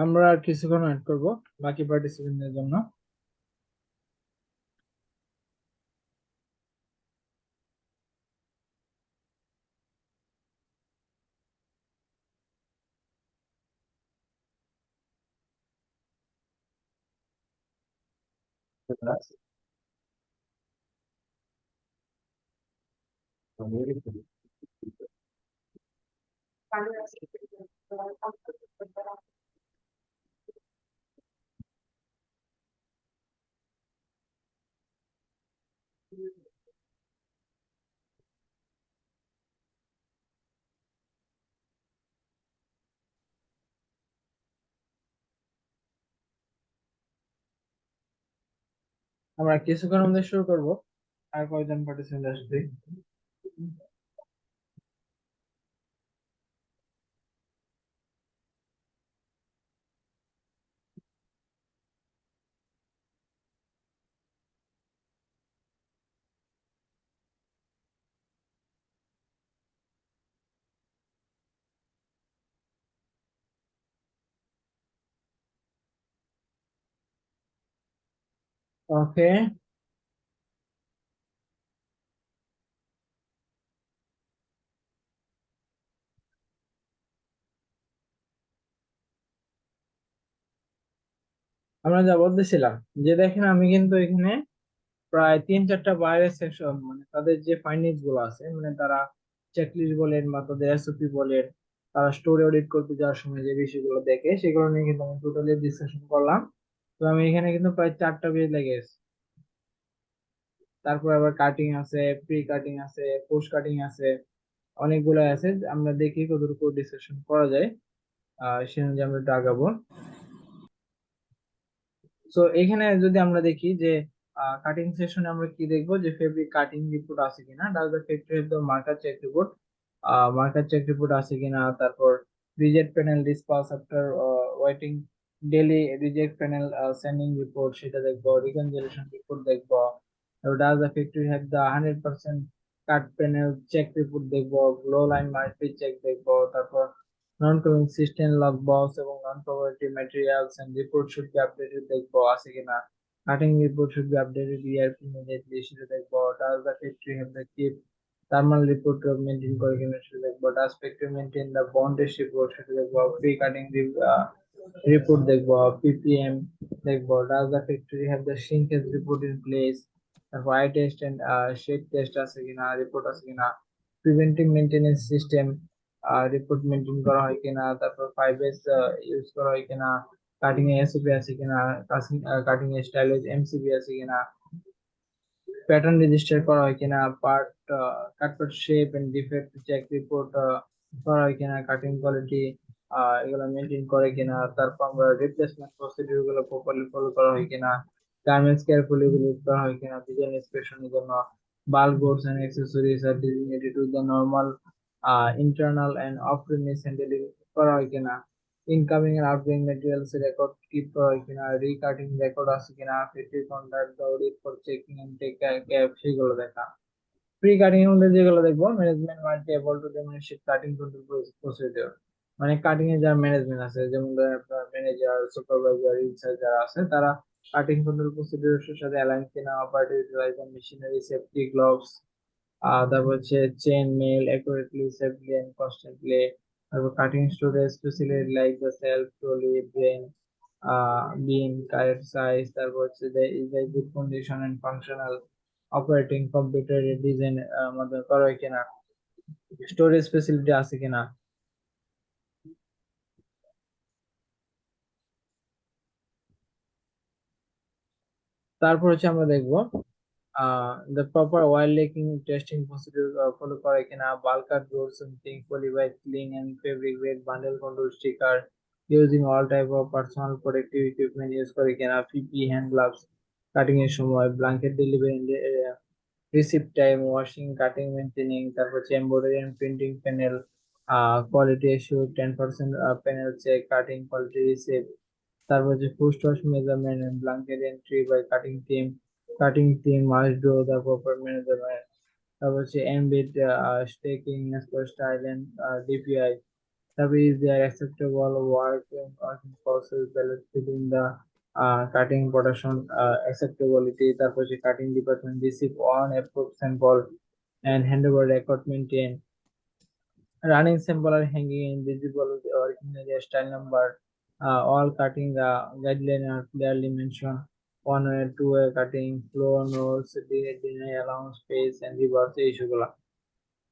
আমরা আর কিছুক্ষণ ওয়েট করব বাকি পার্টিসিপেন্টদের জন্য। আমরা কিছুক্ষণ মধ্যে শুরু করব। আর কয়জন পার্টিসিপেন্ট আসবে? ওকে, আমরা যা বলতেছিলাম যে দেখেন আমি কিন্তু এখানে প্রায় 3-4টা বাইরের সেকশন, মানে তাদের যে ফাইন্ডিংস গুলো আছে, মানে তারা চেকলিস্ট বলেন বা তাদের এসওপি বলেন, তারা স্টোরি অডিট করতে যাওয়ার সময় যে বিষয়গুলো দেখে সেগুলো নিয়ে কিন্তু আমি টোটালি ডিসকাশন করলাম। তো আমি এখানে কিন্তু প্রায় 4টা পেজ লেগে গেছে। তারপর আবার কাটিং আছে, প্রি কাটিং আছে, পোস্ট কাটিং আছে, অনেকগুলো আছে। আমরা দেখি কতটুকু ডিসকাশন করা যায়, সে অনুযায়ী আমরা একটু আগাবো। সো এখানে যদি আমরা দেখি যে কাটিং সেশনে আমরা কি দেখবো, যে ফেব্রিক কাটিং রিপোর্ট আছে কিনা, does the factory have the marker check report, marker check report আছে কিনা, তারপর reject panel dispose after waiting, daily reject panel sending report সেটা দেখবো, রিকনসিলিয়েশন রিপোর্ট দেখবো, does the factory have the 100% cut panel check report দেখবো, glow line multi check দেখবো, তারপর নন consistent log box এবং non-proprietary materials and report should be updated দেখবো আছে কিনা, cutting report should be updated yearly immediately সেটা দেখবো, does the factory have the keep thermal report maintain করে কিনা সেটা দেখবো, does factory maintain the bondage report সেটা দেখবো, pre cutting report দেখবো, ppm দেখবো, does the factory have the shrinkage report in place, তারপর eye test and shade test আছে কিনা, রিপোর্ট আছে কিনা, preventive maintenance system report maintain করা হয় কিনা, তারপর 5S ইউজ করা হয় কিনা, কাটিং এ এসওপি আছে কিনা, কাটিং এ স্টাইলেজ এমসিবি আছে কিনা, প্যাটার্ন রেজিস্টার করা হয় কিনা, part cut shape and defect check report করা হয় কিনা, কাটিং কোয়ালিটি এগুলো মেনটেন করে কিনা, তারপর আমরা রিপ্লেসমেন্ট প্রসিডিউর গুলো প্রপারলি ফলো করা হয় কিনা, গার্মেন্টস কেয়ারফুলি ইউজ করা হয় কিনা, ডিজাইন ইন্সপেকশনের জন্য bulk goods and accessories are designated to the normal internal and off-premise handling করা হয় কিনা, incoming and outgoing materials record keep করা হয় কিনা, রিকাটিং রেকর্ড আছে কিনা, factory contract audit for checking and take care সেগুলো দেখা। প্রি কাটিং এর মধ্যে যেগুলো দেখবো, management might be able to demonstrate cutting control procedure, মানে কাটিং এর যারা ম্যানেজমেন্ট আছে, যেমন ম্যানেজার সুপারভাইজার ইনচার্জ যারা আছে, তারা কাটিং কন্ট্রোল প্রসিডিউরের সাথে অ্যালাইন কিনা, operator utilize machinery safety gloves, তারপর হচ্ছে chain mail accurately safely and constantly, তারপর cutting storage facility like the shelf trolley ব্রেন বিন কারেক্ট সাইজ, তারপর হচ্ছে is the good condition and functional, operating computer design মধ্যে করা হয় কিনা, স্টোরেজ ফেসিলিটি আছে কিনা। তারপর হচ্ছে আমরা দেখবো the proper oil leaking testing procedure follow করে কিনা, bulk road something polyvibe clean and fabric weight bundle control sticker, using all type of personal protective equipment use করে কিনা, PP hand gloves কাটিং এর সময়, blanket delivery receipt time, washing cutting maintaining, তারপর হচ্ছে embroidery and printing panel quality issue 10% panel check, cutting quality receipt, তারপর হচ্ছে post wash measurement and blanket entry by cutting team must do the proper measurement, তারপর হচ্ছে embed staking as per style and DPI, তারপর is there acceptable working process balance between the cutting production acceptability, তারপর হচ্ছে cutting department receive one approved sample and handover record maintain, running sample are hanging invisible or in a style number, all cutting guideline are clearly mentioned, one way, two way cutting, flow notes, deny allowance space and reverse এই ইস্যুগুলা।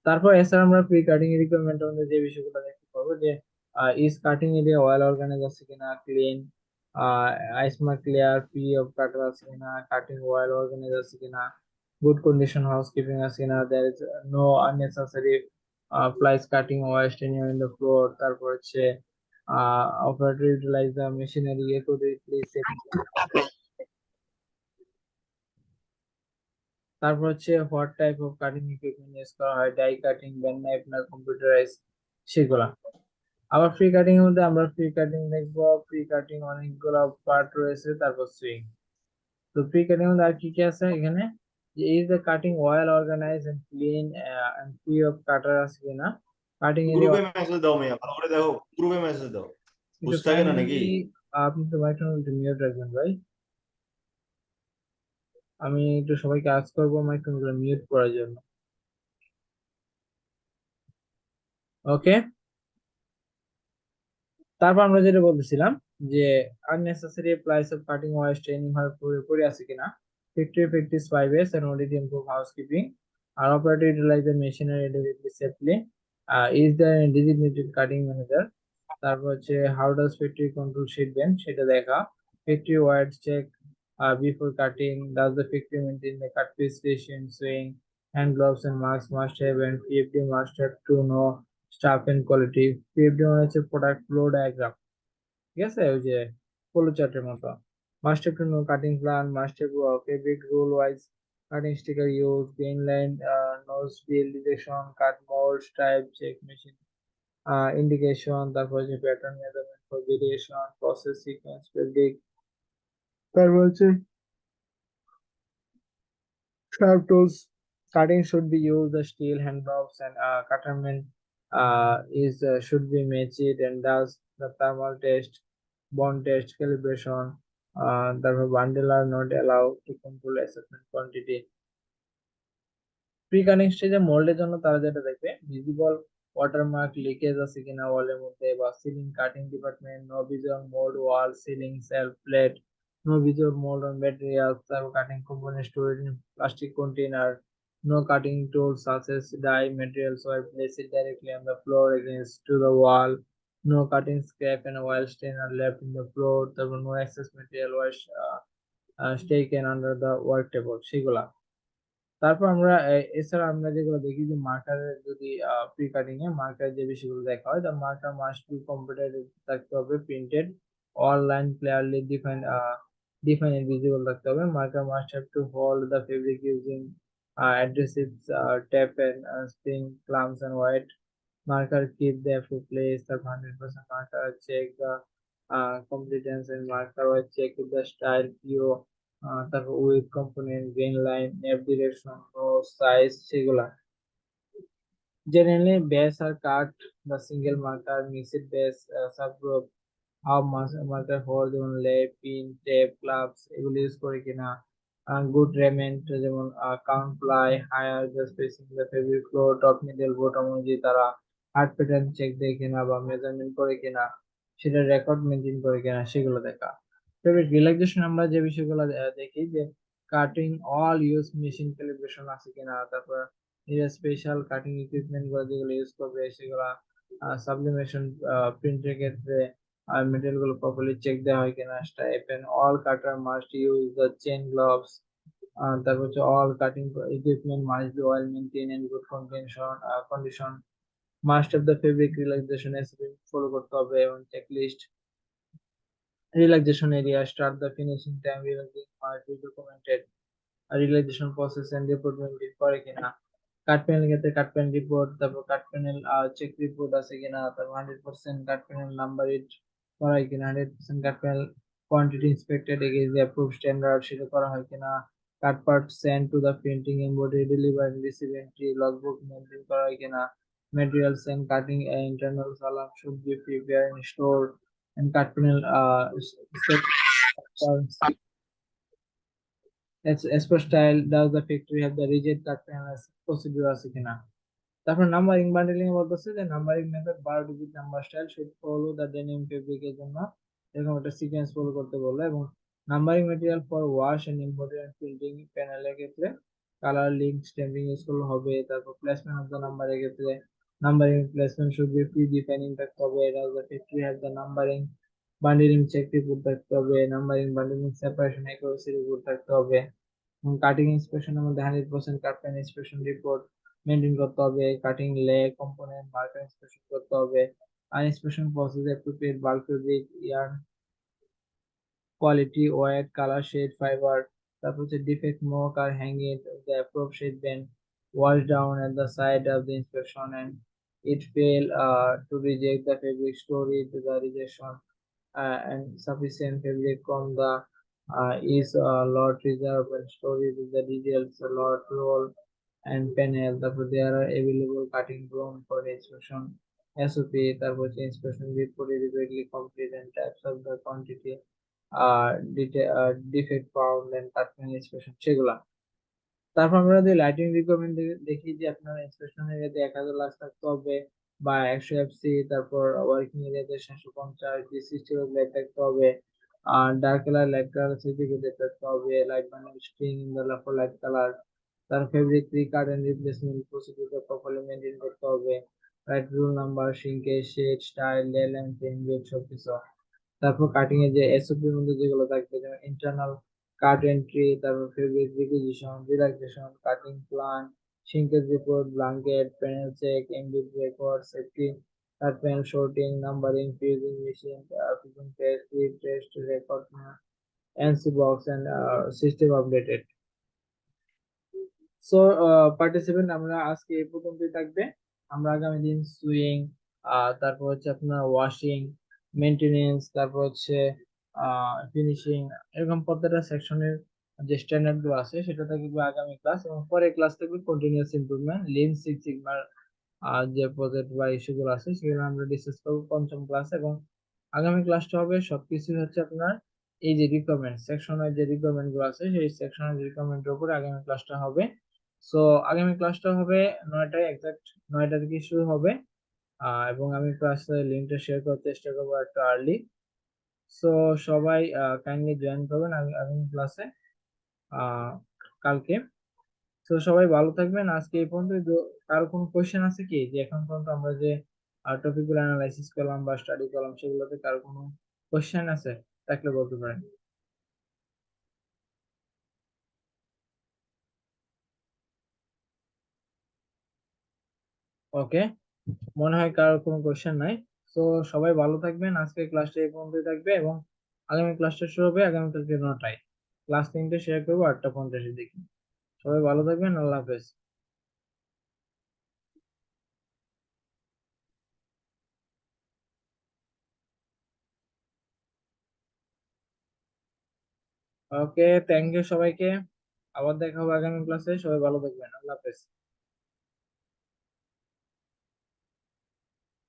তারপর এছাড়া আমরা pre cutting requirement অনুযায়ী যে বিষয়গুলো দেখতে পাবো যে is cutting area well organise আছে কিনা, clean, aisle mark clear, free of কাটার আছে কিনা, কাটিং ওয়েল অর্গানাইজ আছে কিনা, গুড কন্ডিশন হাউসকিপিং আছে কিনা, there is no unnecessary plies cutting waste anywhere in the floor, তারপর হচ্ছে operator utilise the machinery accurately, তারপর হচ্ছে what type of cutting equipment use করা হয়, ডাই কাটিং, ব্যান্ড নাইফ না কম্পিউটারাইজ, সেগুলা। আবার ফ্রি কাটিং এর মধ্যে আমরা ফ্রি কাটিং দেখবো, ফ্রি কাটিং অনেকগুলো পার্ট রয়েছে, তারপর সুইং। তো ফ্রি কাটিং এর মধ্যে আর কি কি আছে এখানে, যে is the cutting well organize and clean and free of কাটার আছে কিনা, কাটিং এরিয়া। গ্রুপে মেসেজ দাও মিয়া, ভালো করে দেখো, গ্রুপে মেসেজ দাও, একটু বুঝতে থাকে না নাকি? কাইন্ডলি আপনি তো মাইক্রোফোনটা মিউট রাখবেন ভাই, আমি একটু সবাইকে আজ করবো মাইক্রোফোনগুলো মিউট করার জন্য। ওকে, তারপর আমরা যেটা বলতেছিলাম যে unnecessary applies of cutting wire training হয় পুরোপুরি আছে কিনা, factory practice 5S and audit improve housekeeping, R operator utilize the machinery adequately safely, is there a designated cutting manager, তারপর হচ্ছে how does factory control sheet bend সেটা দেখা, factory wires check before cutting, does the factory maintain the cut piece station, swing, hand gloves and masks must have, and PFD must have to know staff and quality। PFD মানে হচ্ছে product flow diagram, ঠিক আছে, ওই যে flow চার্টের মতো। Must have to know cutting plan, must have fabric roll wise, cutting sticker use, grain line, nose fill detection, cut mould, type check, machine indication, তারপর হচ্ছে pattern measurement for variation, process sequence, fabric, তারপর হচ্ছে sharp tools, cutting should be used the steel hand gloves, and cutterman is should be matched, and does the thermal test, bond test, calibration, the bundle are not allowed to control assessment quantity। Pre cutting স্টেজে মোল্ডের জন্য তারা যেটা দেখবে, visible watermark leakage আছে কিনা ওয়ালের মধ্যে, বা ceiling cutting department, no visible mold wall, ceiling, shelf plate, no visible mold on materials, তারপর cutting component stored in plastic container, no cutting tools such as die materials were placed directly on the floor against to the wall, no cutting scrap and oil stain are left in the floor, তারপর no excess material was taken under the work table, সেগুলা। তারপর আমরা এছাড়া আমরা যেগুলো দেখি যে মার্কারের যদি প্রি কাটিং এ মার্কার যে বিষয়গুলো দেখা হয়, the marker must be computer থাকতে হবে, printed, all line clearly define and visible থাকতে হবে, marker must have to hold the fabric using adhesives, tape and spring clamps and white marker keep the approved place, the 100% marker check the competence, and marker was check with the style PO, তারপর with component, grain line, nap direction ও size, সেগুলা। Generally base are cut the single marker, mixed base, subgroup, half marker হল যেমন lap, pin, tape, clubs এগুলো use করে কিনা, good রেমেন্ট যেমন count ply, higher the spacing the fabric flow, top middle bottom অনুযায়ী তারা হার্ড প্যাটার্ন চেক দেয় কিনা বা মেজারমেন্ট করে কিনা, সেটা রেকর্ড মেনটেন করে কিনা, সেগুলো দেখা। ফেব্রিক রিল্যাক্সেশন আমরা যে বিষয়গুলো দেখি যে cutting all use machine calibration আছে কিনা, তারপর স্পেশাল কাটিং ইকুইপমেন্ট গুলো যেগুলো ইউজ করবে সেগুলা, সাবলিমেশন প্রিন্টের ক্ষেত্রে আর মেটেরিয়াল গুলো প্রপারলি চেক দেওয়া হয় কিনা, স্টাইপ and all cutter must use the chain gloves, তারপর হচ্ছে all cutting equipment must be oil maintain and good condition, must of the fabric relaxation SP follow করতে হবে, এবং checklist, relaxation area, start the finishing time, relaxing must be documented, relaxation process and report maintain করে কিনা, কাট panel ক্ষেত্রে কাট panel report, তারপর কাট panel check report আছে কিনা, তারপর 100% কাট প্যানেল নাম্বার ইট করা হয় কিনা, 100% cut panel quantity inspected against the approved standard সেটা করা হয় কিনা, cut part send to the printing embroidery delivery receive entry logbook maintain করা হয় কিনা, materials and cutting internals alarm should be prepared in store and cut panel as per style. Does the factory have the rigid cut panel procedure আছে কিনা? তারপর numbering bundling বলতেছে যে numbering method 12 digit number style should follow the denim ফেব্রিকের জন্য এরকম একটা sequence follow করতে বললো। এবং numbering material for wash and embroidery and printing প্যানেলের ক্ষেত্রে কালার লিঙ্ক স্ট্যাম্পিং ইউজ করলে হবে। তারপর প্লেসমেন্ট অফ দ্য নাম্বারের ক্ষেত্রে numbering placement should be pre defining থাকতে হবে। Does the factory has the numbering bundling check report থাকতে হবে। Numbering bundling separation accuracy report থাকতে হবে। কাটিং ইন্সপেকশনের মধ্যে 100% cut panel inspection report maintain করতে হবে। Cutting lay component marker inspection করতে হবে। আর inspection process appropriate bulk fabric yarn quality weight colour shade fibre. তারপর হচ্ছে ডিফেক্ট মোক আর hang it the appropriate shade then wash down at the side of the inspection and it fail to reject the fabric store it the rejection and sufficient fabric from the is lot reserve and store it with the details lot roll and panel. তারপর there are available cutting room for inspection SOP। তারপর হচ্ছে inspection report adequately complete and types of the quantity defect found and cut panel inspection সেগুলা। তারপর আমরা যদি lighting requirement দেখি যে আপনার ইন্সপেকশন এরিয়াতে 1000 লাক্স থাকতে হবে বা 100 এফসি। তারপর ওয়ার্কিং এরিয়াতে 750 ডি60 লাইট থাকতে হবে। আর dark colour light colour certificate থাকতে হবে। Light panel string in the for light colour. তার fabric recut and replacement procedure properly maintain করতে হবে। Right rule number shrinkage shade style length ইনভেট সবকিছু। তারপর কাটিং এর যে এসওপি এর মধ্যে যেগুলো থাকবে যেমন ইন্টারনাল কাট এন্ট্রি, তারপর fabric requisition, relaxation, cutting plan, shrinkage report, blanket, panel check, এমবিট record, safety, cut panel sorting, numbering, fusing machine, fusing test, fit test, record, NC box and system updated. So participant আমরা আজকে এই পর্যন্তই থাকবে। আমরা আগামী দিন সুইং, তারপর হচ্ছে আপনার ওয়াশিং, মেনটেনেন্স, তারপর হচ্ছে ফিনিশিং, এরকম প্রত্যেকটা সেকশনের যে স্ট্যান্ডার্ড গুলো আছে সেটা থাকবে আগামী ক্লাস। এবং পরের ক্লাস থাকবে কন্টিনিউয়াস ইমপ্রুভমেন্ট লিন সিক্স সিগমার যে প্রজেক্ট বা ইস্যুগুলো আছে সেগুলো আমরা ডিসকাস করবো পঞ্চম ক্লাস। এবং আগামী ক্লাসটা হবে সবকিছু হচ্ছে আপনার এই যে রিকোয়ারমেন্ট সেকশনের যে রিকোয়ারমেন্ট গুলো আছে সেই সেকশনের রিকোয়ারমেন্টের উপরে আগামী ক্লাসটা হবে। সো আগামী ক্লাসটা হবে 9টায়, এক্সাক্ট 9টা থেকে শুরু হবে। এবং আমি ক্লাসের লিঙ্কটা শেয়ার করার চেষ্টা করবো একটু আর্লি। সো সবাই কাইন্ডলি জয়েন করবেন আগামী ক্লাসে কালকে। তো সবাই ভালো থাকবেন। আজকে এই পর্যন্ত। কারো কোনো কোয়েশ্চেন আছে কি যে এখন পর্যন্ত আমরা যে টপিক গুলো অ্যানালাইসিস করলাম বা স্টাডি করলাম সেগুলোতে কারো কোনো কোয়েশ্চেন আছে থাকলে বলতে পারেন। ওকে, মনে হয় কারো কোনো কোয়েশ্চেন নাই। তো সবাই ভালো থাকবেন। আজকে ক্লাসটা এই পর্যন্তই থাকবে এবং আগামী ক্লাসটা শুরু হবে আগামীকালকে 9টায়। ক্লাস লিঙ্কটা শেয়ার করবো 8:50 দেখি। সবাই ভালো থাকবেন। আল্লাহ হাফেজ। ওকে, থ্যাংক ইউ সবাইকে। আবার দেখা হবে আগামী ক্লাসে। সবাই ভালো থাকবেন। আল্লাহ হাফেজ।